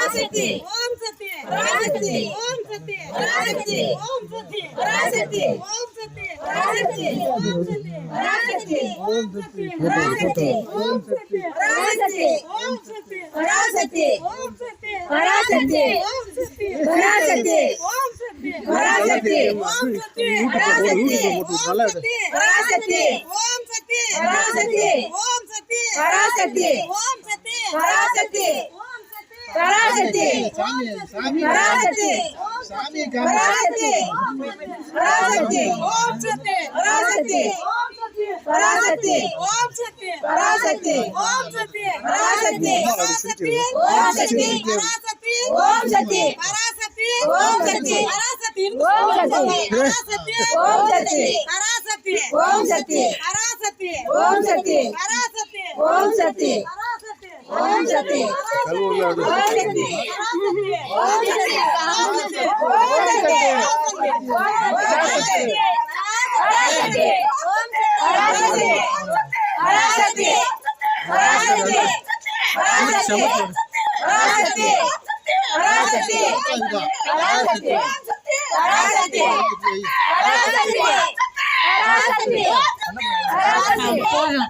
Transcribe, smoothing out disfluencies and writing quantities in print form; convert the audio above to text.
Parasakthi Om Shakti Parashakti Om Shakti Parashakti Om Shakti Parashakti Om Shakti Parashakti Om Shakti Parashakti Om Shakti Parashakti Om Shakti Parashakti Om Shakti Parashakti Om Shakti Parashakti Om Shakti Parashakti Om Shakti Parashakti Om Shakti Parashakti Om Shakti Parashakti Om Shakti Parashakti Om Shakti Parashakti Om Shakti Parashakti Om Shakti Parashakti Sami Sami Parasakthi Sami Parasakthi Parasakthi Om Shakti Parashakti Om Shakti Parashakti Om Shakti Parashakti Om Shakti Parashakti Parasakthi Om Shakti Parashakti Om Shakti Parashakti Om Shakti Parashakti Om Shakti Parashakti Om Shakti Parashakti Om Shakti Parashakti Om Shakti Parashakti Om Shakti Parashakti Om Sakthi கல்வூர்ல Om Shakti Parashakti Om Shakti Parashakti Om Shakti Parashakti Parasakthi Parasakthi Parasakthi Parasakthi Parasakthi Parasakthi Parasakthi Parasakthi Parasakthi Parasakthi Parasakthi